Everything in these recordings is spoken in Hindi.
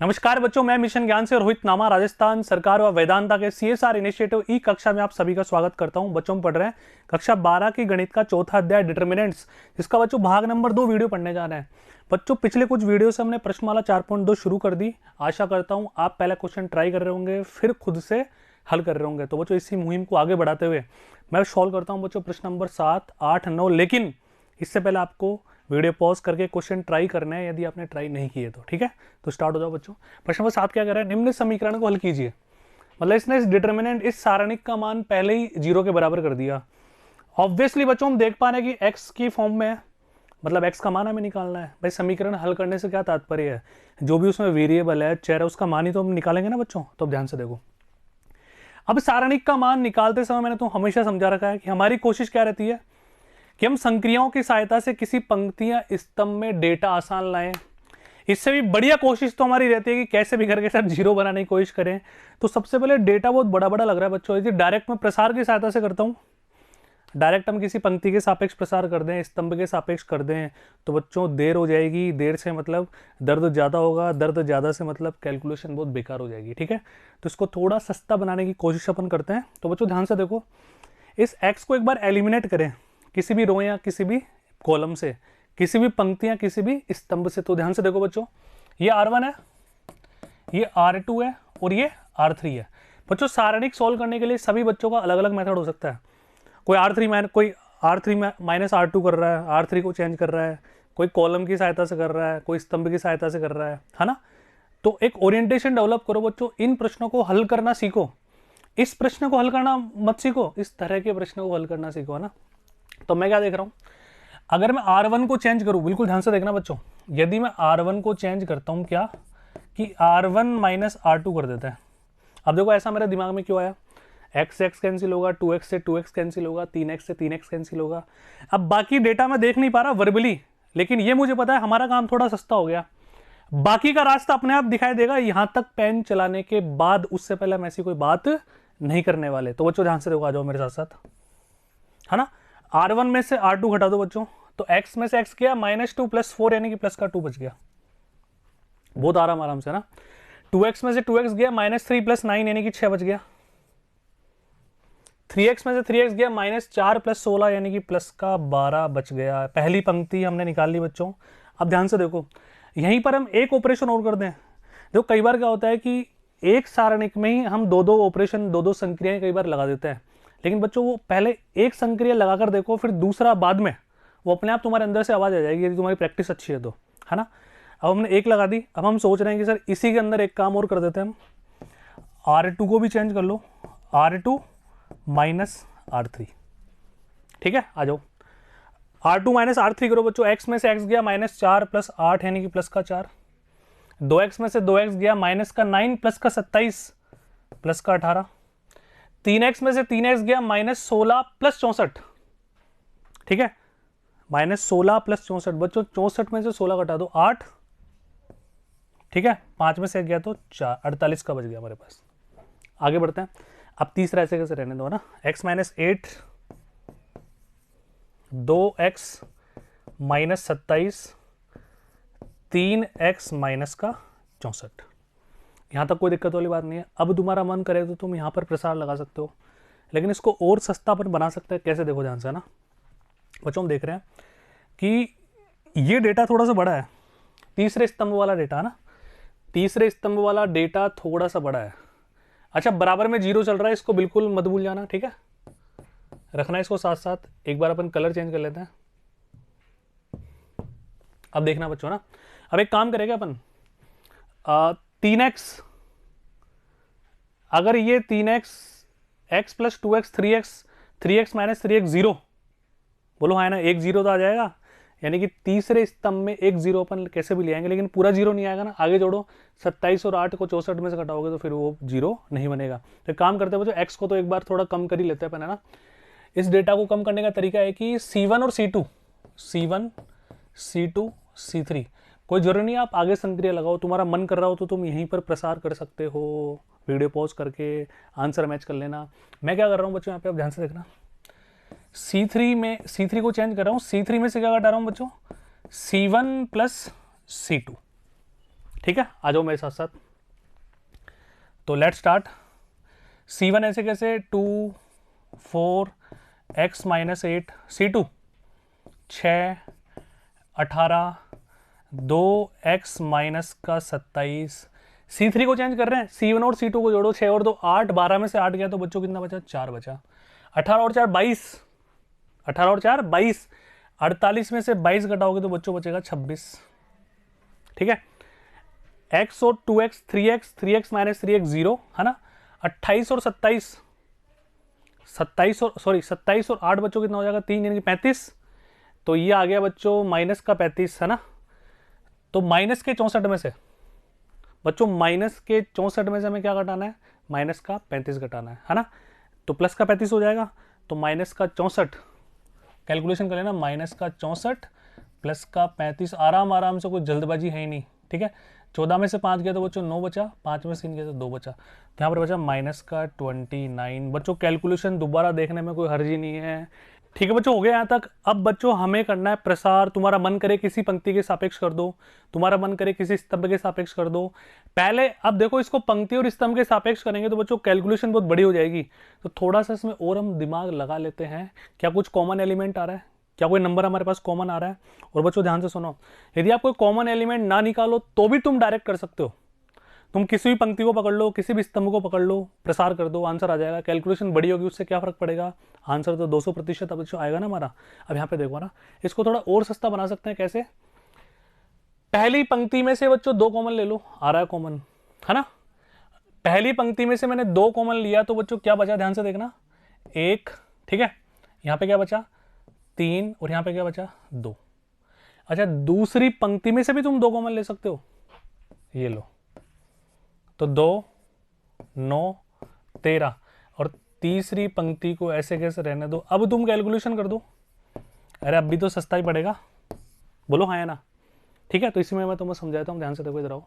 नमस्कार बच्चों, मैं मिशन ज्ञान से रोहित नामा राजस्थान सरकार व वेदांता के सीएसआर इनिशिएटिव ई कक्षा में आप सभी का स्वागत करता हूं। बच्चों पढ़ रहे हैं कक्षा 12 की गणित का चौथा अध्याय डिटर्मिनेंट्स, जिसका बच्चों भाग नंबर 2 वीडियो पढ़ने जा रहे हैं। बच्चों पिछले कुछ वीडियो से हमने प्रश्नमाला 4.2 शुरू कर दी। आशा करता हूँ आप पहले क्वेश्चन ट्राई कर रहे होंगे, फिर खुद से हल कर रहे होंगे। तो बच्चों इसी मुहिम को आगे बढ़ाते हुए मैं सॉल्व करता हूँ बच्चों प्रश्न नंबर 7, 8, 9। लेकिन इससे पहले आपको वीडियो पॉज करके क्वेश्चन ट्राई करना है, यदि आपने ट्राई नहीं किए तो। ठीक है, तो स्टार्ट हो जाओ बच्चों। प्रश्न नंबर 7 क्या कर रहा है, निम्न समीकरण को हल कीजिए। मतलब इसने इस डिटर्मिनेंट, इस सारणिक का मान पहले ही 0 के बराबर कर दिया। ऑब्वियसली बच्चों हम देख पा रहे हैं कि x की फॉर्म में है, मतलब x का मान हमें निकालना है। भाई समीकरण हल करने से क्या तात्पर्य है, जो भी उसमें वेरिएबल है, चर है, उसका मान ही तो हम निकालेंगे ना बच्चों। तो अब ध्यान से देखो, अब सारणिक का मान निकालते समय मैंने तो हमेशा समझा रखा है कि हमारी कोशिश क्या रहती है कि हम संक्रियाओं की सहायता से किसी पंक्ति या स्तंभ में डेटा आसान लाएं। इससे भी बढ़िया कोशिश तो हमारी रहती है कि कैसे भी करके सर जीरो बनाने की कोशिश करें। तो सबसे पहले डेटा बहुत बड़ा बड़ा लग रहा है बच्चों, यदि डायरेक्ट मैं प्रसार की सहायता से करता हूं, डायरेक्ट हम किसी पंक्ति के सापेक्ष प्रसार कर दें, स्तंभ के सापेक्ष कर दें, तो बच्चों देर हो जाएगी। देर से मतलब दर्द ज़्यादा होगा, दर्द ज़्यादा से मतलब कैलकुलेशन बहुत बेकार हो जाएगी। ठीक है, तो इसको थोड़ा सस्ता बनाने की कोशिश अपन करते हैं। तो बच्चों ध्यान से देखो, इस एक्स को एक बार एलिमिनेट करें किसी भी रो या किसी भी कॉलम से, किसी भी पंक्ति या किसी भी स्तंभ से। तो ध्यान से देखो बच्चों, ये R1 है, ये R2 है और ये R3 है। बच्चों सारणिक सॉल्व करने के लिए सभी बच्चों का अलग अलग मेथड हो सकता है। कोई R3 माइनस R2 कर रहा है, R3 को चेंज कर रहा है, कोई कॉलम की सहायता से कर रहा है, कोई स्तंभ की सहायता से कर रहा है ना। तो एक ओरिएंटेशन डेवलप करो बच्चों, इन प्रश्नों को हल करना सीखो। इस प्रश्न को हल करना मत सीखो, इस तरह के प्रश्नों को हल करना सीखो, है ना। तो मैं क्या देख रहा हूं, अगर मैं R1 को चेंज करूं, बिल्कुल ध्यान से देखना बच्चों, यदि मैं R1 को चेंज करता हूं क्या कि R1 माइनस R2 कर देते हैं। अब देखो ऐसा मेरे दिमाग में क्यों आया, x x कैंसिल होगा, 2x से 2x कैंसिल होगा, 3x से 3x कैंसिल होगा। अब बाकी डेटा मैं देख नहीं पा रहा वर्बली, लेकिन ये मुझे पता है हमारा काम थोड़ा सस्ता हो गया। बाकी का रास्ता अपने आप दिखाई देगा यहां तक पेन चलाने के बाद। उससे पहले हम ऐसी कोई बात नहीं करने वाले। तो बच्चों ध्यान से देखो, आ जाओ मेरे साथ साथ, है ना। R1 में से R2 घटा दो बच्चों, तो x में से x गया -2 + 4 यानी कि प्लस का 2 बच गया। बहुत आराम से ना। 2x में से 2x गया -3 + 9 यानी कि 6 बच गया। 3x में से 3x गया -4 + 16 यानी कि प्लस का 12 बच गया। पहली पंक्ति हमने निकाल ली बच्चों। अब ध्यान से देखो, यहीं पर हम एक ऑपरेशन और कर दें। देखो कई बार क्या होता है कि एक सारणिक में ही हम दो दो ऑपरेशन, दो दो संक्रियाएं कई बार लगा देते हैं। लेकिन बच्चों वो पहले एक संक्रिया लगाकर देखो, फिर दूसरा बाद में, वो अपने आप तुम्हारे अंदर से आवाज आ जाएगी यदि तुम्हारी प्रैक्टिस अच्छी है तो, है ना। अब हमने एक लगा दी, अब हम सोच रहे हैं कि सर इसी के अंदर एक काम और कर देते हैं हम, R2 को भी चेंज कर लो, R2 माइनस R3। ठीक है, आ जाओ R2 माइनस R3 करो बच्चों। x में से x गया -4 + 8 यानी कि प्लस का 4। 2x में से 2x गया -9 प्लस का 27 प्लस का 18। 3x में से 3x गया -16 + 64। ठीक है, -16 + 64 बच्चों, 64 में से 16 घटा दो 8। ठीक है, 5 में से गया तो 4, 48 का बच गया हमारे पास। आगे बढ़ते हैं। अब तीसरा ऐसे कैसे रहने दो ना, x - 8, 2x - 27, 3x - का 64। यहाँ तक कोई दिक्कत वाली बात नहीं है। अब तुम्हारा मन करे तो तुम यहाँ पर प्रसार लगा सकते हो, लेकिन इसको और सस्ता अपन बना सकते हैं। कैसे, देखो ध्यान से ना बच्चों, हम देख रहे हैं कि ये डेटा थोड़ा सा बड़ा है, तीसरे स्तंभ वाला डेटा है ना, तीसरे स्तंभ वाला डेटा थोड़ा सा बड़ा है। अच्छा, बराबर में 0 चल रहा है, इसको बिल्कुल मत भूल जाना। ठीक है, रखना इसको साथ साथ। एक बार अपन कलर चेंज कर लेते हैं। अब देखना बच्चों ना, अब एक काम करेगा अपन, 3x, अगर ये 3x, x + 2x 3x, 3x - 3x 0, बोलो हाँ ना, एक 0 तो आ जाएगा। यानी कि तीसरे स्तंभ में एक 0 अपन कैसे भी ले आएंगे, लेकिन पूरा 0 नहीं आएगा ना। आगे जोड़ो, 27 और 8 को 64 में से घटाओगे तो फिर वो 0 नहीं बनेगा। तो काम करते हैं बच्चों, x को तो एक बार थोड़ा कम कर ही लेते हैं अपन, है ना। इस डेटा को कम करने का तरीका है कि C1 और C2, C1, C2, C3, कोई जरूरी नहीं आप आगे संक्रिया लगाओ। तुम्हारा मन कर रहा हो तो तुम यहीं पर प्रसार कर सकते हो, वीडियो पॉज करके आंसर मैच कर लेना। मैं क्या कर रहा हूँ बच्चों, यहाँ पे आप ध्यान से देखना, C3 को चेंज कर रहा हूँ। C3 में से क्या घटा रहा हूँ बच्चों, C1 + C2। ठीक है, आ जाओ मेरे साथ साथ। तो लेट स्टार्ट। C1 ऐसे कैसे 2 4 x minus 8, C2 6 18 2 x minus का 27, C3 को चेंज कर रहे हैं, C1 और C2 को जोड़ो, 6 और 2 8, 12 में से 8 गया तो बच्चों कितना बचा, 4 बचा, 18 और 4 22, 18 और 4 22, 48 में से 22 घटाओगे तो बच्चों बचेगा 26। ठीक है, x और 2x 3x, 3x minus 3x 0 है ना, 28 और 27, 27 और 8 बच्चों कितना हो जाएगा 3 यानी कि 35, तो ये आ गया बच्चों माइनस का 35 है ना। तो माइनस के 64 में से बच्चों, माइनस के 64 में से हमें क्या घटाना है, माइनस का 35 घटाना है ना। तो प्लस का 35 हो जाएगा, तो माइनस का 64 कैलकुलेशन कर लेना, माइनस का 64 प्लस का 35, आराम से, कोई जल्दबाजी है ही नहीं। ठीक है, 14 में से 5 गया तो बच्चों 9 बचा, 5 में से 3 गया तो 2 बचा, तो यहाँ पर बचा माइनस का 29। बच्चों कैलकुलेशन दोबारा देखने में कोई हर्ज ही नहीं है। ठीक है बच्चों, हो गया यहाँ तक। अब बच्चों हमें करना है प्रसार। तुम्हारा मन करे किसी पंक्ति के सापेक्ष कर दो, तुम्हारा मन करे किसी स्तंभ के सापेक्ष कर दो। पहले अब देखो, इसको पंक्ति और स्तंभ के सापेक्ष करेंगे तो बच्चों कैलकुलेशन बहुत बड़ी हो जाएगी, तो थोड़ा सा इसमें और हम दिमाग लगा लेते हैं। क्या कुछ कॉमन एलिमेंट आ रहा है, क्या कोई नंबर हमारे पास कॉमन आ रहा है। और बच्चों ध्यान से सुनो, यदि आप कोई कॉमन एलिमेंट ना निकालो तो भी तुम डायरेक्ट कर सकते हो। तुम किसी भी पंक्ति को पकड़ लो, किसी भी स्तंभ को पकड़ लो, प्रसार कर दो, आंसर आ जाएगा। कैलकुलेशन बड़ी होगी, उससे क्या फर्क पड़ेगा, आंसर तो 200% अब बच्चों आएगा ना हमारा। अब यहाँ पे देखो ना, इसको थोड़ा और सस्ता बना सकते हैं। कैसे, पहली पंक्ति में से बच्चों 2 कॉमन ले लो, आ रहा है कॉमन है ना। पहली पंक्ति में से मैंने 2 कॉमन लिया तो बच्चों क्या बचा, ध्यान से देखना, 1। ठीक है, यहाँ पे क्या बचा 3, और यहाँ पे क्या बचा 2। अच्छा, दूसरी पंक्ति में से भी तुम 2 कॉमन ले सकते हो, ये लो, तो 2 9 13, और तीसरी पंक्ति को ऐसे कैसे रहने दो। अब तुम कैलकुलेशन कर दो। अरे अब भी तो सस्ता ही पड़ेगा, बोलो हाँ या ना। ठीक है, तो इसी में मैं तुम्हें समझाता हूँ, ध्यान से देखो, इधर आओ।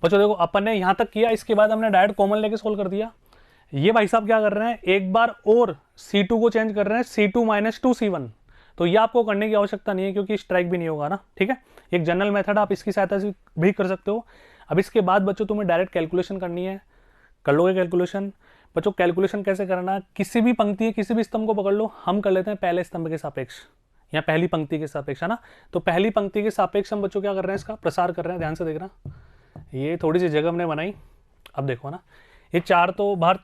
बच्चों देखो, अपन ने यहां तक किया, इसके बाद हमने डायरेक्ट कॉमन लेके सोल्व कर दिया। ये भाई साहब क्या कर रहे हैं, एक बार और C2 को चेंज कर रहे हैं, C2 माइनस 2 C1। तो ये आपको करने की आवश्यकता नहीं है, क्योंकि स्ट्राइक भी नहीं होगा ना। ठीक है, एक जनरल मेथड, आप इसकी सहायता से भी कर सकते हो। अब इसके बाद बच्चों तुम्हें डायरेक्ट कैलकुलेशन करनी है, कर लोगे कैलकुलेशन। बच्चों कैलकुलेशन कैसे करना, किसी भी पंक्ति, किसी भी स्तंभ को पकड़ लो, हम कर लेते हैं पहले स्तंभ के सापेक्ष या पहली पंक्ति के सापेक्ष, है ना। तो पहली पंक्ति के सापेक्ष हम बच्चों क्या कर रहे हैं, इसका प्रसार कर रहे हैं। ध्यान से देखना, ये थोड़ी सी जगह हमने बनाई। अब देखो ना, ये 4 तो बाहर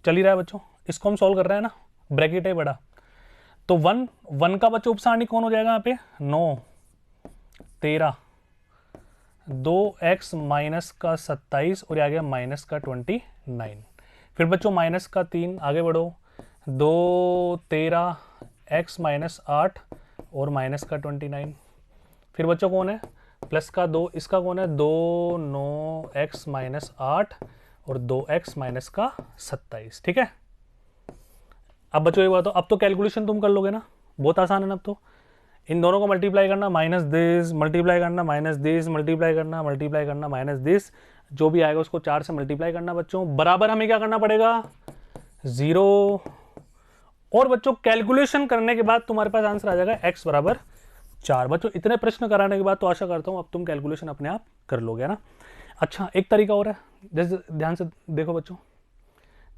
चल ही रहा है बच्चों, इसको हम सॉल्व कर रहे हैं ना, ब्रैकेट है बड़ा, तो 1 का बच्चों उपसारणी कौन हो जाएगा यहाँ पे, 9 13, 2x माइनस का 27, और आ गया माइनस का 29। फिर बच्चों माइनस का 3, आगे बढ़ो, 2 13 x माइनस 8 और माइनस का 29। फिर बच्चों कौन है, प्लस का 2, इसका कौन है, 2 9 x माइनस 8 और 2x माइनस का 27। ठीक है, अब बच्चों ये बात, अब तो कैलकुलेशन तुम कर लोगे ना, बहुत आसान है ना। अब तो इन दोनों को मल्टीप्लाई करना, माइनस दिस, मल्टीप्लाई करना, माइनस दिस, मल्टीप्लाई करना, मल्टीप्लाई करना, माइनस दिस, जो भी आएगा उसको 4 से मल्टीप्लाई करना बच्चों, बराबर हमें क्या करना पड़ेगा 0। और बच्चों कैलकुलेशन करने के बाद तुम्हारे पास आंसर आ जाएगा x बराबर 4। बच्चों इतने प्रश्न कराने के बाद तो आशा करता हूं अब तुम कैलकुलेशन अपने आप कर लोगे ना। अच्छा, एक तरीका और है, जैसे ध्यान से देखो बच्चों,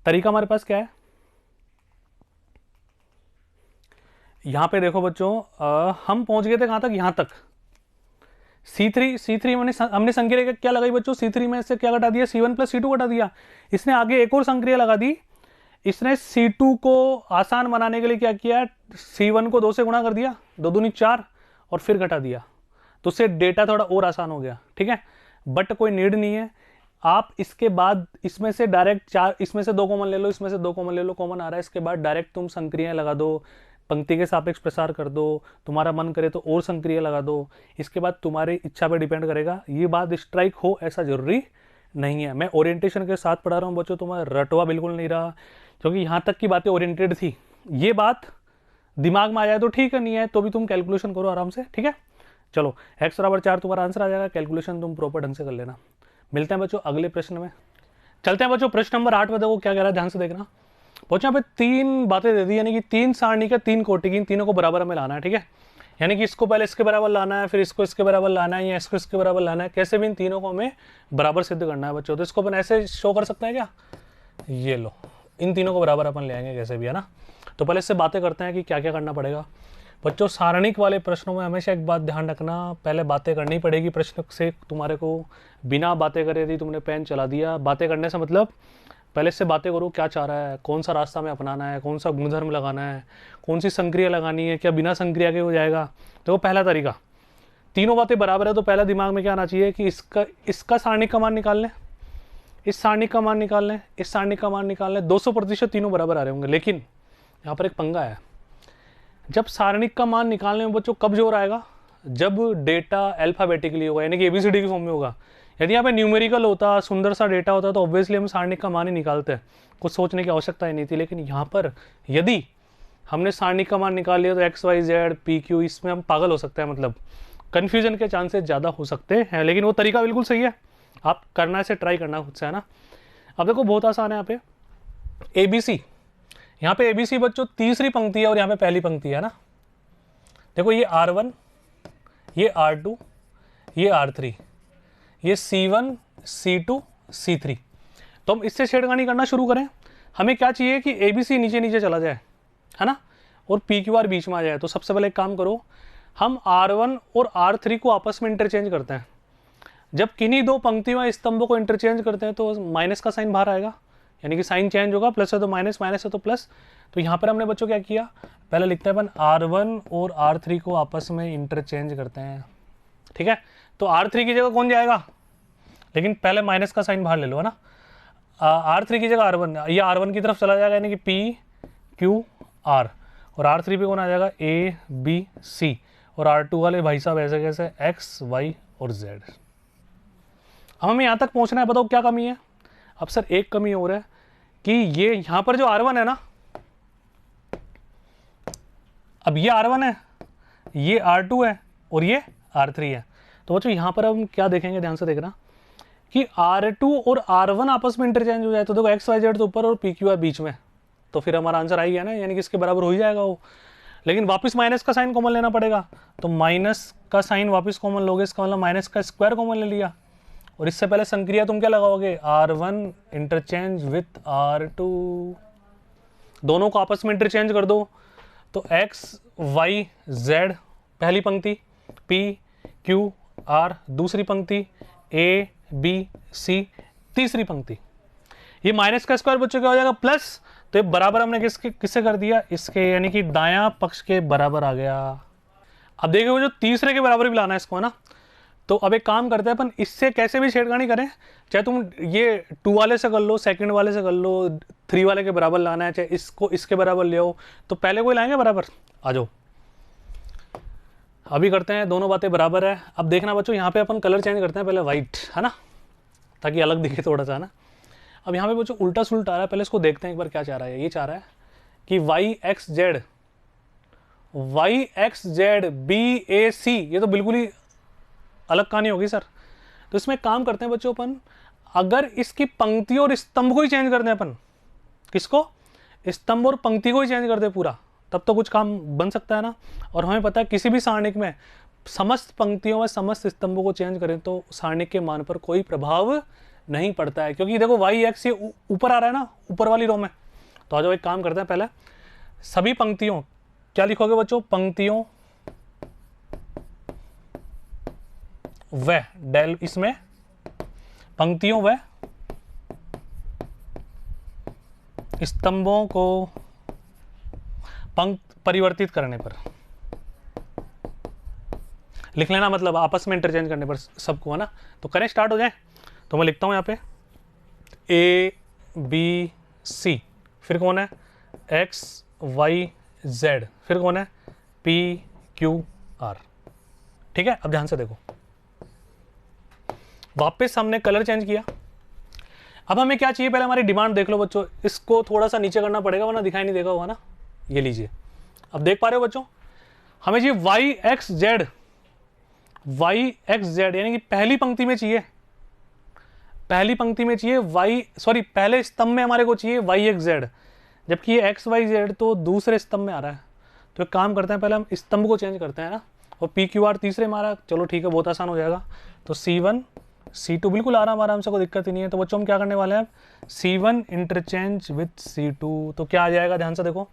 तरीका हमारे पास क्या है, यहां पे देखो बच्चों, हम पहुंच गए थे कहां तक, यहां तक C3 हमने संक्रिया क्या लगाई बच्चों, C3 में से क्या घटा दिया, C1 प्लस C2 घटा दिया। इसने आगे एक और संक्रिया लगा दी, इसने C2 को आसान बनाने के लिए क्या किया, C1 को 2 से गुणा कर दिया, 2 दूनी 4, और फिर घटा दिया, तो उससे डेटा थोड़ा और आसान हो गया। ठीक है, बट कोई नीड नहीं है, आप इसके बाद इसमें से डायरेक्ट 4, इसमें से 2 कॉमन ले लो, इसमें से 2 कॉमन ले लो, कॉमन आ रहा है, इसके बाद डायरेक्ट तुम संक्रियाएं लगा दो, पंक्ति के सापेक्ष प्रसार कर दो, तुम्हारा मन करे तो और संक्रिया लगा दो, इसके बाद तुम्हारी इच्छा पे डिपेंड करेगा। ये बात स्ट्राइक हो ऐसा जरूरी नहीं है, मैं ओरिएंटेशन के साथ पढ़ा रहा हूँ बच्चों, तुम्हारा रटवा बिल्कुल नहीं रहा, क्योंकि यहाँ तक की बातें ओरिएंटेड थी। ये बात दिमाग में आ जाए तो ठीक है, नहीं है तो भी तुम कैलकुलेशन करो आराम से। ठीक है, चलो x बराबर 4 तुम्हारा आंसर आ जाएगा, कैलकुलेशन तुम प्रॉपर ढंग से कर लेना। मिलते हैं बच्चों अगले प्रश्न में, चलते हैं बच्चों प्रश्न नंबर 8 में। देखो क्या कह रहा है, ध्यान से देखना बच्चों, यहाँ पे 3 बातें दे दी, यानी कि 3 सारणी के 3 कोटि की, इन तीनों को बराबर हमें लाना है। ठीक है, यानी कि इसको पहले इसके बराबर लाना है, फिर इसको इसके बराबर लाना है, या इसको इसके बराबर लाना है, कैसे भी इन तीनों को हमें बराबर सिद्ध करना है बच्चों। तो इसको अपन ऐसे शो कर सकते हैं क्या, ये लो, इन तीनों को बराबर अपन ले आएंगे कैसे भी, है ना। तो पहले इससे बातें करते हैं कि क्या क्या करना पड़ेगा बच्चों। सारणिक वाले प्रश्नों में हमेशा एक बात ध्यान रखना, पहले बातें करनी पड़ेगी प्रश्न से। तुम्हारे को बिना बातें करे यदि तुमने पेन चला दिया, बातें करने से मतलब पहले इससे बातें करो, क्या चाह रहा है, कौन सा रास्ता में अपनाना है, कौन सा गुणधर्म लगाना है, कौन सी संक्रिया लगानी है, क्या बिना संक्रिया के हो जाएगा। तो वो पहला तरीका, तीनों बातें बराबर है तो पहला दिमाग में क्या आना चाहिए कि इसका सारणिक का मान निकाल लें, इस सारणिक का मान निकाल लें, इस सारणिक का मान निकाल लें, 200% तीनों बराबर आ रहे होंगे। लेकिन यहाँ पर एक पंगा है, जब सारणिक का मान निकालने में बच्चों कब जोर आएगा, जब डेटा अल्फाबेटिकली होगा, यानी कि ABCD की फॉर्म में होगा। यदि यहाँ पे न्यूमेरिकल होता, सुंदर सा डेटा होता, तो ऑब्वियसली हम सारणिक का मान ही निकालते हैं, कुछ सोचने की आवश्यकता ही नहीं थी। लेकिन यहाँ पर यदि हमने सारणिक का मान निकाल लिया तो XYZ PQ, इसमें हम पागल हो सकते हैं, मतलब कन्फ्यूजन के चांसेस ज़्यादा हो सकते हैं। लेकिन वो तरीका बिल्कुल सही है, आप करना, इसे ट्राई करना खुद से, है ना। अब देखो बहुत आसान है, यहाँ पे ABC, यहाँ पे ABC बच्चों तीसरी पंक्ति है और यहाँ पे पहली पंक्ति है ना। देखो ये R1, ये R2, ये R3, ये C1 C2 C3। तो हम इससे छेड़खानी करना शुरू करें। हमें क्या चाहिए कि ABC नीचे नीचे चला जाए, है ना, और PQR बीच में आ जाए। तो सबसे पहले एक काम करो, हम R1 और R3 को आपस में इंटरचेंज करते हैं। जब किन्हीं दो पंक्तियों या स्तंभों को इंटरचेंज करते हैं तो माइनस का साइन बाहर आएगा, यानी कि साइन चेंज होगा, प्लस है तो माइनस, माइनस है तो प्लस। तो यहाँ पर हमने बच्चों क्या किया, पहले लिखते हैं अपन R1 और R3 को आपस में इंटरचेंज करते हैं, ठीक है। तो R3 की जगह कौन जाएगा, लेकिन पहले माइनस का साइन बाहर ले लो, है ना। R3 की जगह R1, ये R1 की तरफ चला जाएगा, यानी कि PQR, और R3 पे कौन आ जाएगा ABC, और R2 वाले भाई साहब ऐसे कैसे X Y और Z। अब हमें यहाँ तक पहुँचना है, बताओ क्या कमी है। अब सर एक कमी हो रहा है कि ये यहाँ पर जो R1 है ना, अब ये R1 है, ये R2 है और ये R3 है। तो बच्चों यहाँ पर हम क्या देखेंगे, ध्यान से देखना कि R2 और R1 आपस में इंटरचेंज हो जाए तो देखो XYZ तो ऊपर और PQR बीच में, तो फिर हमारा आंसर आ ही गया ना, यानी कि इसके बराबर हो ही जाएगा वो। लेकिन वापस माइनस का साइन कॉमन लेना पड़ेगा, तो माइनस का साइन वापस कॉमन लोगे, इसका मतलब माइनस का स्क्वायर कॉमन ले लिया। और इससे पहले संक्रिया तुम क्या लगाओगे, R1 इंटरचेंज विथ R2, दोनों को आपस में इंटरचेंज कर दो। तो XYZ पहली पंक्ति, PQR दूसरी पंक्ति, ABC तीसरी पंक्ति। ये माइनस का स्क्वायर बच्चों क्या हो जाएगा, प्लस। तो ये बराबर हमने किससे कर दिया, इसके, यानी कि दायां पक्ष के बराबर आ गया। अब देखो जो तीसरे के बराबर भी लाना है इसको, है ना। तो अब एक काम करते हैं अपन, इससे कैसे भी छेड़खानी करें, चाहे तुम ये 2 वाले से कर लो, सेकंड वाले से कर लो, 3 वाले के बराबर लाना है, चाहे इसको इसके बराबर ले आओ, तो पहले कोई लाएंगे बराबर। आ जाओ अभी करते हैं, दोनों बातें बराबर है। अब देखना बच्चों, यहाँ पे अपन कलर चेंज करते हैं, पहले वाइट, है ना, ताकि अलग दिखे थोड़ा सा, ना। अब यहाँ पे बच्चों उल्टा सुल्टा आ रहा है, पहले इसको देखते हैं एक बार क्या चाह रहा है। ये चाह रहा है कि YXZ BAC, ये तो बिल्कुल ही अलग कहानी होगी सर। तो इसमें काम करते हैं बच्चों अपन, अगर इसकी पंक्ति और स्तंभ को ही चेंज कर दें अपन, किसको, स्तंभ और पंक्ति को ही चेंज कर दे पूरा, तब तो कुछ काम बन सकता है ना। और हमें पता है किसी भी सारणिक में समस्त पंक्तियों में समस्त स्तंभों को चेंज करें तो सारणिक के मान पर कोई प्रभाव नहीं पड़ता है, क्योंकि देखो YX ये ऊपर आ रहा है ना, ऊपर वाली रो में। तो आ जाओ एक काम करते हैं, पहले सभी पंक्तियों, क्या लिखोगे बच्चों, पंक्तियों व डेल, इसमें पंक्तियों व स्तंभों को परिवर्तित करने पर लिख लेना, मतलब आपस में इंटरचेंज करने पर सबको, है ना। तो करें, स्टार्ट हो जाए। तो मैं लिखता हूं यहाँ पे ABC, फिर कौन है XYZ, फिर कौन है PQR, ठीक है। अब ध्यान से देखो, वापस हमने कलर चेंज किया। अब हमें क्या चाहिए, पहले हमारी डिमांड देख लो बच्चों, इसको थोड़ा सा नीचे करना पड़ेगा वरना दिखाई नहीं देगा होगा ना। ये लीजिए, अब देख पा रहे हो बच्चों, हमें चाहिए YXZ, यानी कि पहली पंक्ति में चाहिए, पहली पंक्ति में चाहिए पहले स्तंभ में हमारे को चाहिए YXZ, जबकि ये XYZ तो दूसरे स्तंभ में आ रहा है। तो एक काम करते हैं, पहले हम स्तंभ को चेंज करते हैं ना, और पी क्यू आर तीसरे मारा, चलो ठीक है, बहुत आसान हो जाएगा। तो C1 C2 बिल्कुल आराम से, कोई दिक्कत ही नहीं है। तो बच्चों हम क्या करने वाले हैं, C1 इंटरचेंज विथ C2, तो क्या आ जाएगा, ध्यान से देखो,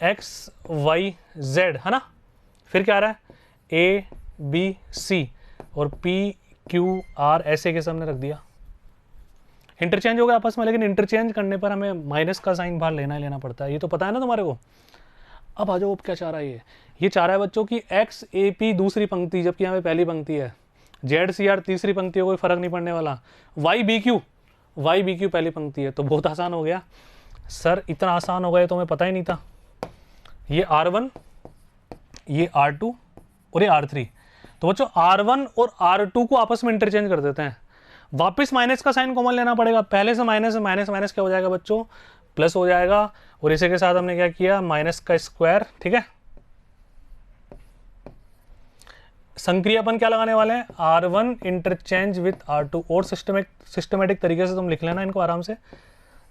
एक्स वाई जेड, है ना, फिर क्या आ रहा है A B C और P Q R ऐसे के सामने रख दिया, इंटरचेंज हो गया आपस में, लेकिन इंटरचेंज करने पर हमें माइनस का साइन बाहर लेना ही लेना पड़ता है, ये तो पता है ना तुम्हारे को। अब आ जाओ, अब क्या चाह रहा है ये चाह रहा है बच्चों की एक्स ए पी दूसरी पंक्ति, जबकि यहाँ पे पहली पंक्ति है, जेड सी आर तीसरी पंक्ति है, कोई फर्क नहीं पड़ने वाला, वाई बी क्यू पहली पंक्ति है, तो बहुत आसान हो गया। सर इतना आसान हो गया तो हमें पता ही नहीं था। ये R1, ये R2 और ये R3, तो बच्चों R1 और R2 को आपस में इंटरचेंज कर देते हैं, वापस माइनस का साइन कॉमन लेना पड़ेगा, पहले से माइनस माइनस क्या हो जाएगा बच्चों, प्लस हो जाएगा, और इसी के साथ हमने क्या किया, माइनस का स्क्वायर, ठीक है। संक्रियापन क्या लगाने वाले हैं, R1 इंटरचेंज विथ R2, और सिस्टमेटिक तरीके से तुम लिख लेना इनको आराम से।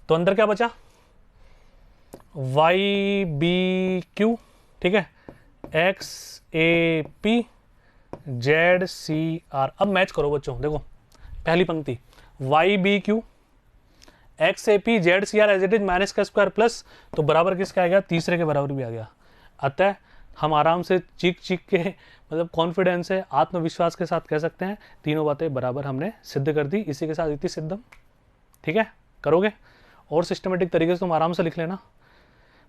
तो अंदर क्या बचा, वाई बी क्यू, ठीक है, X A P Z C R. अब मैच करो बच्चों, देखो पहली पंक्ति Y B Q X A P Z C R as it is minus का स्क्वायर प्लस, तो बराबर किसका आ गया, तीसरे के बराबर भी आ गया। अतः हम आराम से चीख के, मतलब कॉन्फिडेंस है, आत्मविश्वास के साथ कह सकते हैं तीनों बातें बराबर हमने सिद्ध कर दी। इसी के साथ इति सिद्धम, ठीक है, करोगे। और सिस्टमेटिक तरीके से तुम आराम से लिख लेना,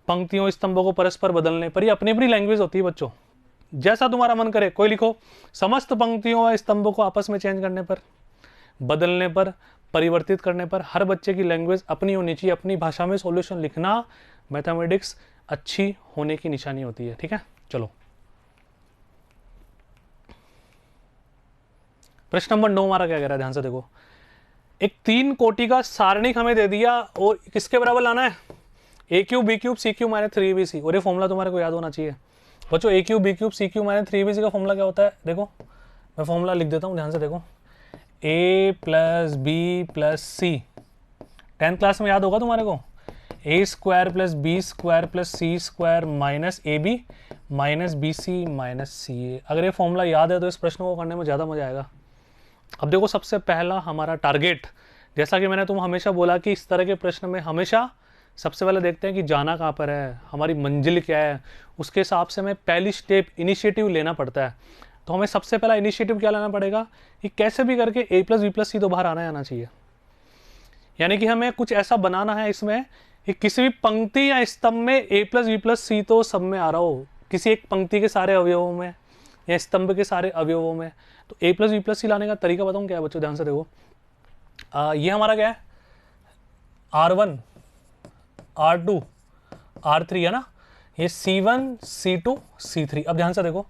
पंक्तियों स्तंभों को परस्पर बदलने पर, ये अपनी अपनी लैंग्वेज होती है बच्चों, जैसा तुम्हारा मन करे कोई लिखो। समस्त पंक्तियों व स्तंभों को आपस में चेंज करने पर, बदलने पर, परिवर्तित करने पर, हर बच्चे की लैंग्वेज अपनी होनी चाहिए, अपनी भाषा में सॉल्यूशन लिखना मैथमेटिक्स अच्छी होने की निशानी होती है, ठीक है। चलो प्रश्न नंबर 9 हमारा क्या कह रहा है, ध्यान से देखो। एक 3 कोटि का सारणिक हमें दे दिया, और किसके बराबर लाना है, ए cube B cube C cube minus 3bc, और ये फॉर्मूला तुम्हारे को याद होना चाहिए बच्चों। A cube B cube C cube minus 3bc का फॉर्मूला क्या होता है, देखो मैं फॉर्मूला लिख देता हूँ, ध्यान से देखो, a plus B plus C, 10th class में याद होगा तुम्हारे को, A square plus B square plus C square minus A B minus B C minus C A. अगर ये फॉर्मूला याद है तो इस प्रश्न को करने में ज़्यादा मजा आएगा। अब देखो, सबसे पहला हमारा टारगेट, जैसा कि मैंने तुम हमेशा बोला कि इस तरह के प्रश्न में हमेशा सबसे पहले देखते हैं कि जाना कहाँ पर है, हमारी मंजिल क्या है, उसके हिसाब से हमें पहली स्टेप इनिशिएटिव लेना पड़ता है। तो हमें सबसे पहला इनिशिएटिव क्या लेना पड़ेगा कि कैसे भी करके a plus B plus C तो बाहर आना चाहिए, यानी कि हमें कुछ ऐसा बनाना है इसमें कि किसी भी पंक्ति या स्तंभ में a plus B plus C तो सब में आ रहा हो, किसी एक पंक्ति के सारे अवयवों में या स्तंभ के सारे अवयवों में। तो a प्लस बी प्लस सी लाने का तरीका बताऊँ क्या है बच्चों, ध्यान से देखो। ये हमारा क्या है, R1 R2 R3 है ना, ये C1 C2 C3। अब ध्यान से देखो,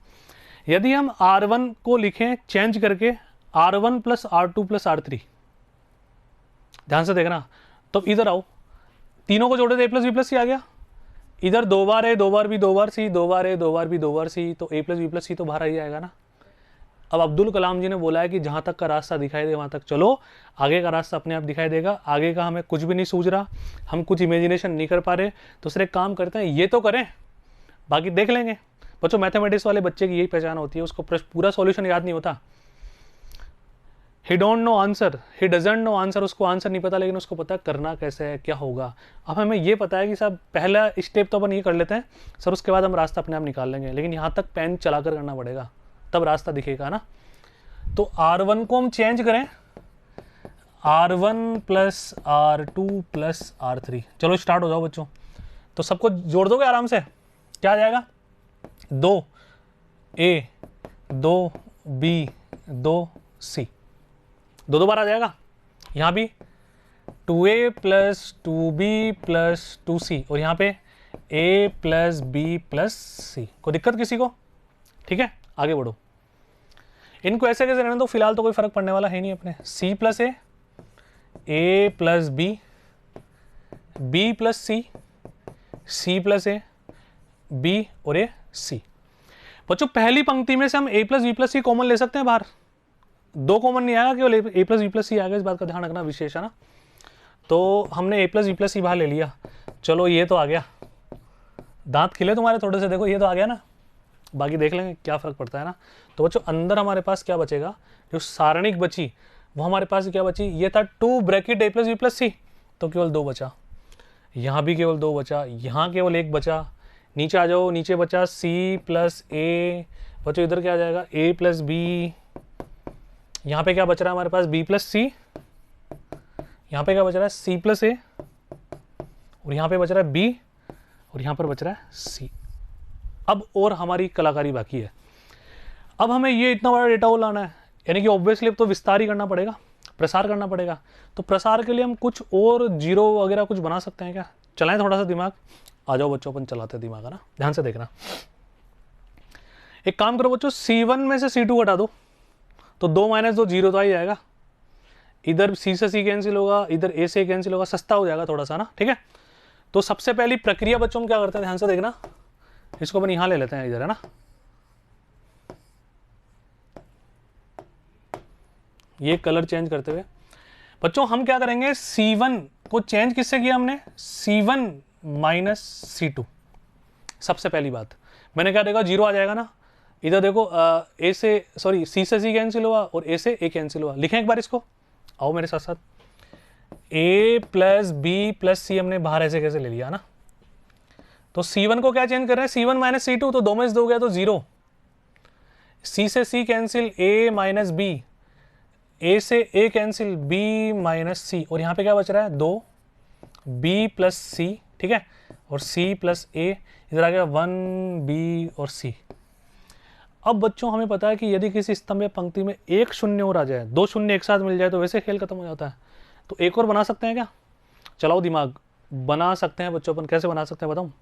यदि हम R1 को लिखें चेंज करके R1 plus R2 plus R3, ध्यान से देखना, तो इधर आओ, तीनों को जोड़े तो a प्लस बी प्लस सी आ गया, इधर 2 बार a 2 bar b 2 bar c 2 bar a 2 bar b 2 bar c, तो a plus B plus C तो बाहर आ ही आएगा ना। अब अब्दुल कलाम जी ने बोला है कि जहाँ तक का रास्ता दिखाई दे वहाँ तक चलो, आगे का रास्ता अपने आप दिखाई देगा। आगे का हमें कुछ भी नहीं सूझ रहा, हम कुछ इमेजिनेशन नहीं कर पा रहे, तो सिर्फ एक काम करते हैं, ये तो करें, बाकी देख लेंगे। बच्चों मैथमेटिक्स वाले बच्चे की यही पहचान होती है, उसको पूरा सॉल्यूशन याद नहीं होता। ही don't know answer, he doesn't know answer, उसको आंसर नहीं पता, लेकिन उसको पता करना कैसे है, क्या होगा। अब हमें ये पता है कि साहब पहला स्टेप तो अपन ये कर लेते हैं सर, उसके बाद हम रास्ता अपने आप निकाल लेंगे, लेकिन यहाँ तक पेन चलाकर करना पड़ेगा, तब रास्ता दिखेगा ना। तो R1 को हम चेंज करें, R1 plus R2 plus R3। चलो स्टार्ट हो जाओ बच्चों। तो सबको जोड़ दोगे आराम से, क्या आ जाएगा, 2a 2b 2c, दो बार आ जाएगा। यहाँ भी 2a plus 2b plus 2c, और यहाँ पे a plus b plus c। कोई दिक्कत किसी को, ठीक है, आगे बढ़ो। इनको ऐसे कैसे रहने दो, फिलहाल तो कोई फर्क पड़ने वाला है नहीं अपने। c plus a plus b plus c plus b और a c। बच्चों पहली पंक्ति में से हम a plus B plus C common ले सकते हैं बाहर, 2 कॉमन नहीं आएगा, केवल a प्लस बी प्लस सी आएगा, इस बात का ध्यान रखना विशेष है ना। तो हमने a प्लस बी प्लस सी बाहर ले लिया, चलो ये तो आ गया, दांत खिले तुम्हारे थोड़े से, देखो ये तो आ गया ना, बाकी देख लेंगे क्या फ़र्क पड़ता है ना। तो बच्चों अंदर हमारे पास क्या बचेगा, जो सारणिक बची वो हमारे पास क्या बची, ये था 2 bracket a plus B plus C, तो केवल 2 बचा, यहाँ भी केवल 2 बचा, यहाँ केवल 1 बचा, नीचे आ जाओ, नीचे बचा c प्लस ए, बच्चों इधर क्या आ जाएगा a प्लस बी, यहाँ पे क्या बच रहा है हमारे पास b प्लस सी, यहाँ पे क्या बच रहा है c प्लस ए, और यहाँ पे बच रहा है b, और यहाँ पर बच रहा है c। अब और हमारी कलाकारी बाकी है। अब हमें ये इतना बड़ा डेटा वो लाना है, यानी कि ऑब्वियसली अब तो विस्तार ही करना पड़ेगा, प्रसार करना पड़ेगा। तो प्रसार के लिए हम कुछ और जीरो वगैरह कुछ बना सकते हैं क्या, चलाएं थोड़ा सा दिमाग। आ जाओ बच्चों, अपन चलाते हैं दिमाग, है ना, ध्यान से देखना। एक काम करो बच्चों, C1 में से C2 हटा दो, तो 2 माइनस 2 जीरो तो आ ही जाएगा, इधर C से C कैंसिल होगा, इधर A से कैंसिल होगा, सस्ता हो जाएगा थोड़ा सा ना, ठीक है। तो सबसे पहली प्रक्रिया बच्चों हम क्या करते हैं, ध्यान से देखना, इसको अपन यहां ले लेते हैं इधर, है ना, ये कलर चेंज करते हुए बच्चों हम क्या करेंगे, C1 को चेंज किससे किया हमने, C1 माइनस C2। सबसे पहली बात मैंने क्या देखा, जीरो आ जाएगा ना, इधर देखो A से सॉरी C से C कैंसिल हुआ और A से A कैंसिल हुआ। लिखें एक बार इसको, आओ मेरे साथ साथ, A plus B plus C हमने बाहर ऐसे कैसे ले लिया ना, तो C1 को क्या चेंज कर रहे हैं, C1 माइनस C2, तो 2 में से 2 गया तो 0, C से C cancel A minus B, A से A cancel B minus C, और यहाँ पे क्या बच रहा है 2 B प्लस C, ठीक है, और C प्लस A, इधर आ गया 1 B और C। अब बच्चों हमें पता है कि यदि किसी स्तंभ या पंक्ति में एक शून्य और आ जाए, 2 शून्य एक साथ मिल जाए तो वैसे खेल खत्म हो जाता है। तो एक और बना सकते हैं क्या, चलाओ दिमाग, बना सकते हैं बच्चों, अपन कैसे बना सकते हैं बताऊँ।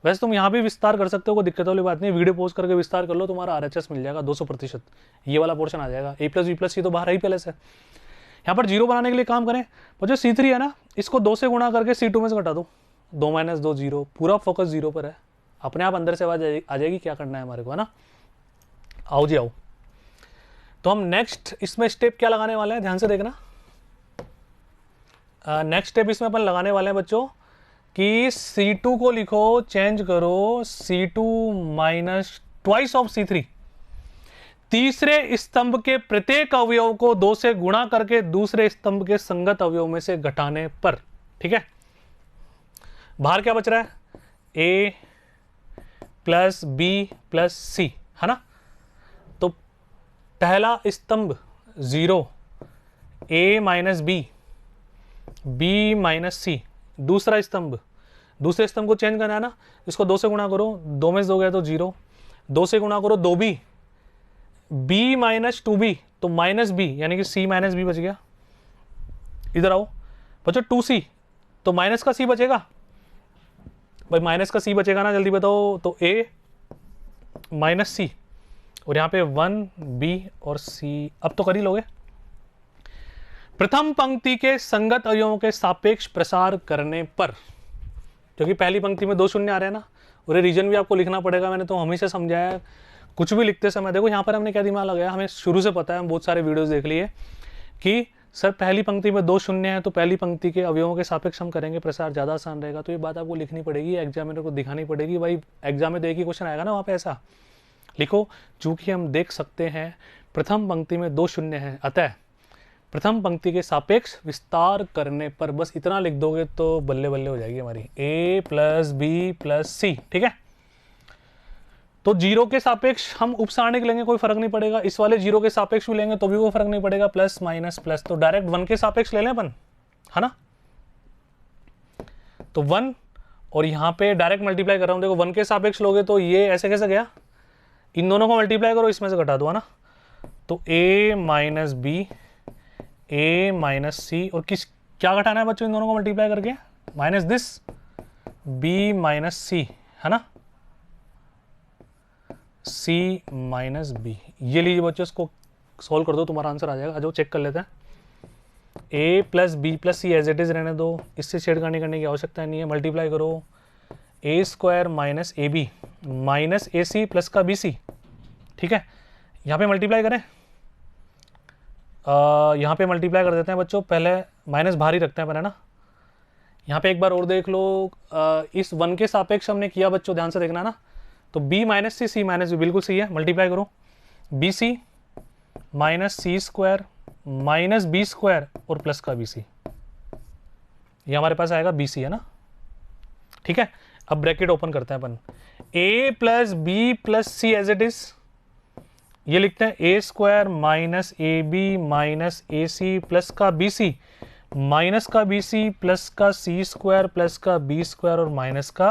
वैसे तुम यहाँ भी विस्तार कर सकते हो, कोई दिक्कत वाली बात नहीं, वीडियो पोस्ट करके विस्तार कर लो, तुम्हारा RHS मिल जाएगा 200%, ये वाला पोर्शन आ जाएगा। A plus B plus C तो बाहर ही पहले से। यहाँ पर जीरो बनाने के लिए काम करें, वो जो C3 है ना, इसको 2 से गुणा करके C2 में से घटा दो, 2 माइनस 2 जीरो, पूरा फोकस जीरो पर है, अपने आप अंदर से आवाज आ जाएगी क्या करना है हमारे को, है ना। आओ जी आओ, तो हम नेक्स्ट इसमें स्टेप क्या लगाने वाले हैं, ध्यान से देखना। नेक्स्ट स्टेप इसमें अपन लगाने वाले हैं बच्चों कि C2 को लिखो, चेंज करो C2 minus twice of C3, तीसरे स्तंभ के प्रत्येक अवयव को 2 से गुणा करके दूसरे स्तंभ के संगत अवयव में से घटाने पर, ठीक है। बाहर क्या बच रहा है A plus B plus C, है ना। तो पहला स्तंभ 0 A minus B, B minus C, दूसरा स्तंभ, दूसरे स्तंभ को चेंज करना है ना, इसको 2 से गुणा करो, 2 में से 2 गया तो 0, 2 से गुणा करो 2B, B माइनस 2B, तो माइनस B यानी कि C माइनस B बच गया। इधर आओ बच्चों 2C, तो माइनस का C बचेगा भाई, माइनस का C बचेगा ना, जल्दी बताओ, तो A माइनस C, और यहाँ पे 1B और C, अब तो कर ही लोगे। प्रथम पंक्ति के संगत अवयवों के सापेक्ष प्रसार करने पर, क्योंकि पहली पंक्ति में 2 शून्य आ रहे हैं ना, और ये रीजन भी आपको लिखना पड़ेगा, मैंने तो हमेशा समझाया कुछ भी लिखते समय। देखो यहाँ पर हमने क्या दिमाग लगाया, हमें शुरू से पता है, हम बहुत सारे वीडियोस देख लिए कि सर पहली पंक्ति में 2 शून्य है, तो पहली पंक्ति के अवयवों के सापेक्ष हम करेंगे प्रसार, ज़्यादा आसान रहेगा। तो ये बात आपको लिखनी पड़ेगी, एग्जामिनर को दिखानी पड़ेगी, भाई एग्जाम में तो एक ही क्वेश्चन आएगा ना, वहाँ पे ऐसा लिखो, चूंकि हम देख सकते हैं प्रथम पंक्ति में 2 शून्य है, अतः प्रथम पंक्ति के सापेक्ष विस्तार करने पर, बस इतना लिख दोगे तो बल्ले बल्ले हो जाएगी हमारी, A plus B plus C, ठीक है। तो जीरो के सापेक्ष हम उपसारणिक लेंगे, कोई फर्क नहीं पड़ेगा, इस वाले जीरो के सापेक्ष भी लेंगे तो भी कोई फर्क नहीं पड़ेगा, प्लस माइनस प्लस, तो डायरेक्ट 1 के सापेक्ष ले लें अपन, है ना। तो 1 और यहाँ पे डायरेक्ट मल्टीप्लाई कर रहा हूँ, देखो 1 के सापेक्ष लोगे तो ये ऐसे कैसे गया, इन दोनों को मल्टीप्लाई करो, इसमें से घटा दो, है ना। तो A minus B, A minus C, और किस क्या घटाना है बच्चों इन दोनों को मल्टीप्लाई करके, माइनस दिस B माइनस सी, है ना, C माइनस बी। ये लीजिए बच्चों, इसको सॉल्व कर दो, तुम्हारा आंसर आ जाएगा। आ जाओ चेक कर लेते हैं। A plus B plus C as it is रहने दो, इससे छेड़खानी करने की आवश्यकता नहीं है। मल्टीप्लाई करो A square minus A B minus A C plus का बी सी, ठीक है। यहाँ पे मल्टीप्लाई करें, यहाँ पे मल्टीप्लाई कर देते हैं बच्चों, पहले माइनस बाहर ही रखते हैं पर, है ना। यहाँ पे एक बार और देख लो, इस 1 के सापेक्ष हमने किया बच्चों, ध्यान से देखना ना, तो b माइनस सी, सी माइनस बी, बिल्कुल सही है, मल्टीप्लाई करो, बी सी माइनस सी स्क्वायर माइनस बी स्क्वायर और प्लस का बी सी, ये हमारे पास आएगा बी सी, है ना, ठीक है। अब ब्रैकेट ओपन करते हैं अपन, a plus B plus C as it is, ये लिखते हैं A square minus A B minus A C plus का बी सी माइनस का बी सी प्लस का सी स्क्वायर प्लस का बी स्क्वायर और माइनस का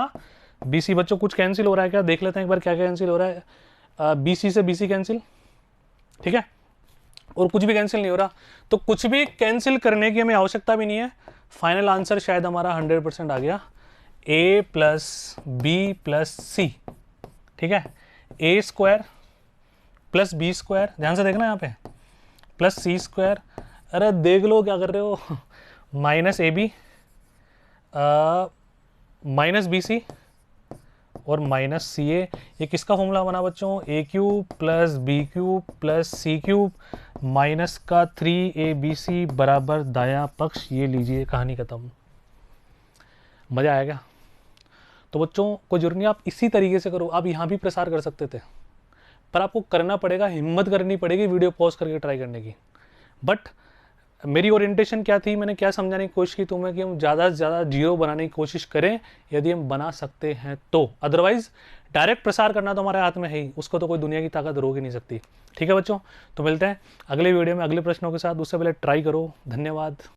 बी सी। बच्चों कुछ कैंसिल हो रहा है क्या, देख लेते हैं एक बार क्या क्या कैंसिल हो रहा है। बी सी से बी सी कैंसिल, ठीक है, और कुछ भी कैंसिल नहीं हो रहा, तो कुछ भी कैंसिल करने की हमें आवश्यकता भी नहीं है। फाइनल आंसर शायद हमारा 100% आ गया, ए प्लस बी प्लस सी, ठीक है, ए स्क्वायर प्लस बी स्क्वायर, ध्यान से देखना यहाँ पे, प्लस सी स्क्वायर, अरे देख लो क्या कर रहे हो, minus A B minus B C और माइनस सी ए। ये किसका फॉर्मूला बना बच्चों, A cube plus B cube plus C cube minus का 3abc बराबर दायां पक्ष। ये लीजिए, कहानी खत्म। मज़ा आया क्या? तो बच्चों कोई जरूरी नहीं आप इसी तरीके से करो, आप यहाँ भी प्रसार कर सकते थे, पर आपको करना पड़ेगा, हिम्मत करनी पड़ेगी वीडियो पॉज करके ट्राई करने की। बट मेरी ओरिएंटेशन क्या थी, मैंने क्या समझाने की कोशिश की तुम्हें कि हम ज़्यादा से ज़्यादा जीरो बनाने की कोशिश करें यदि हम बना सकते हैं तो, अदरवाइज डायरेक्ट प्रसार करना तो हमारे हाथ में है ही, उसको तो कोई दुनिया की ताकत रोक ही नहीं सकती। ठीक है बच्चों, तो मिलते हैं अगले वीडियो में अगले प्रश्नों के साथ, उससे पहले ट्राई करो। धन्यवाद।